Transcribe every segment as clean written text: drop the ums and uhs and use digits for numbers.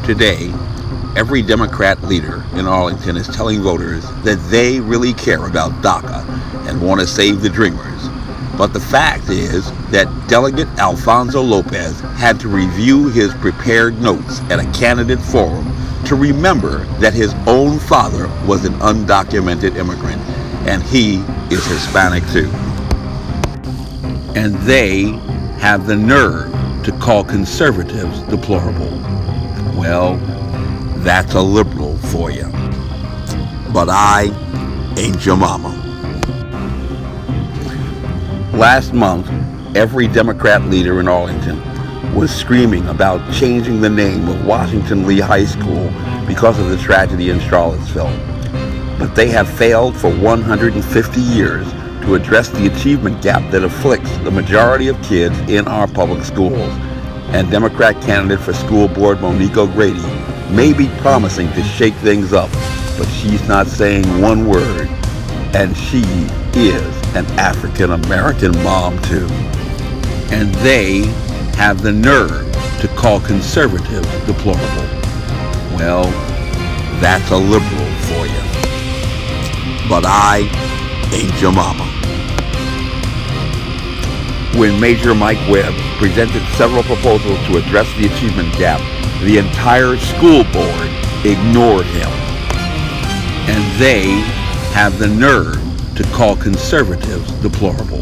Today, every Democrat leader in Arlington is telling voters that they really care about DACA and want to save the Dreamers. But the fact is that Delegate Alfonso Lopez had to review his prepared notes at a candidate forum to remember that his own father was an undocumented immigrant, and he is Hispanic too. And they have the nerve to call conservatives deplorable. Well, that's a liberal for you. But I ain't your mama. Last month, every Democrat leader in Arlington was screaming about changing the name of Washington Lee High School because of the tragedy in Charlottesville. But they have failed for 150 years to address the achievement gap that afflicts the majority of kids in our public schools. And Democrat candidate for school board Monique O'Grady may be promising to shake things up, but she's not saying one word. And she is an African American mom too. And they have the nerve to call conservatives deplorable. Well, that's a liberal for you. But I ain't your mama. When Major Mike Webb presented several proposals to address the achievement gap, the entire school board ignored him. And they have the nerve to call conservatives deplorable.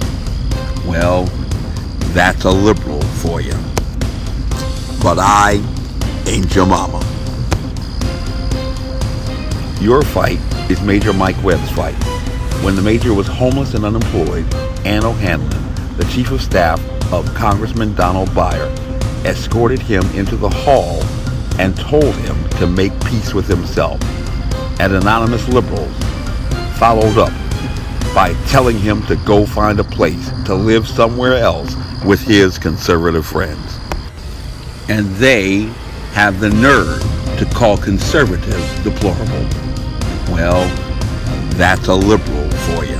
Well, that's a liberal for you. But I ain't your mama. Your fight is Major Mike Webb's fight. When the major was homeless and unemployed, Ann O'Hanlon, the chief of staff of Congressman Donald Byer, escorted him into the hall and told him to make peace with himself. And anonymous liberals followed up by telling him to go find a place to live somewhere else with his conservative friends. And they have the nerve to call conservatives deplorable. Well, that's a liberal for you.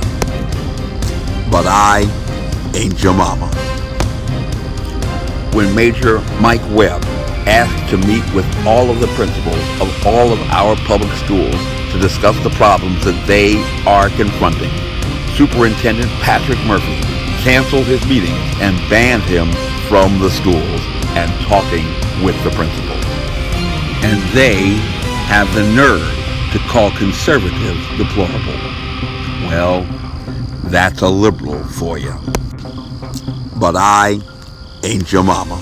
But I ain't your mama. When Major Mike Webb asked to meet with all of the principals of all of our public schools to discuss the problems that they are confronting, Superintendent Patrick Murphy canceled his meetings and banned him from the schools and talking with the principals. And they have the nerve to call conservatives deplorable. Well, that's a liberal for you. But I ain't your mama.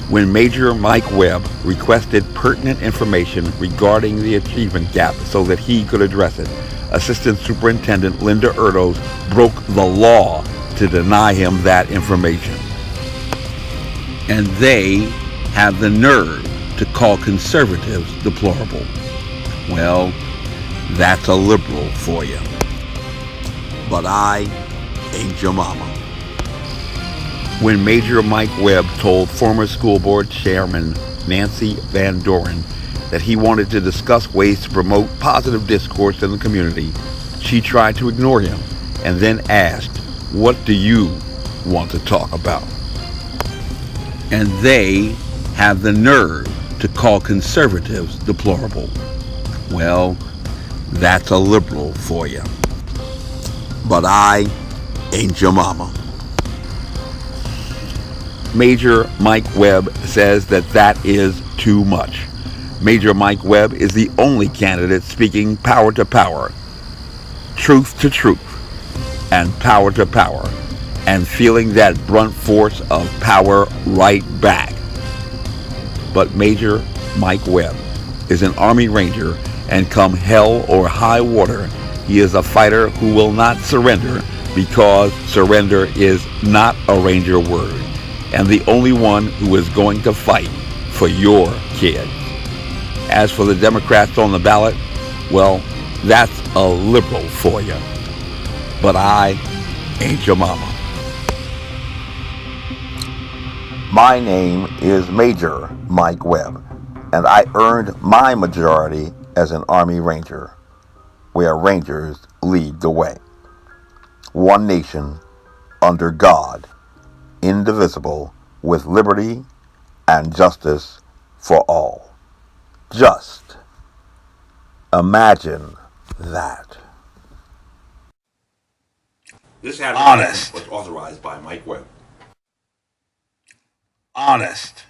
When Major Mike Webb requested pertinent information regarding the achievement gap so that he could address it, Assistant Superintendent Linda Erdos broke the law to deny him that information. And they have the nerve to call conservatives deplorable. Well, that's a liberal for you. But I ain't your mama. When Major Mike Webb told former school board chairman Nancy Van Doren that he wanted to discuss ways to promote positive discourse in the community, she tried to ignore him and then asked, "What do you want to talk about?" And they have the nerve to call conservatives deplorable. Well, that's a liberal for you. But I ain't your mama. Major Mike Webb says that is too much. Major Mike Webb is the only candidate speaking power to power, truth to truth, and power to power, and feeling that blunt force of power right back. But Major Mike Webb is an Army Ranger, and come hell or high water, he is a fighter who will not surrender, because surrender is not a Ranger word, and the only one who is going to fight for your kids. As for the Democrats on the ballot, well, that's a liberal for you. But I ain't your mama. My name is Major Mike Webb, and I earned my majority as an Army Ranger, where Rangers lead the way. One nation, under God, indivisible, with liberty and justice for all. Just imagine that. This advertisement was authorized by Mike Webb. Honest.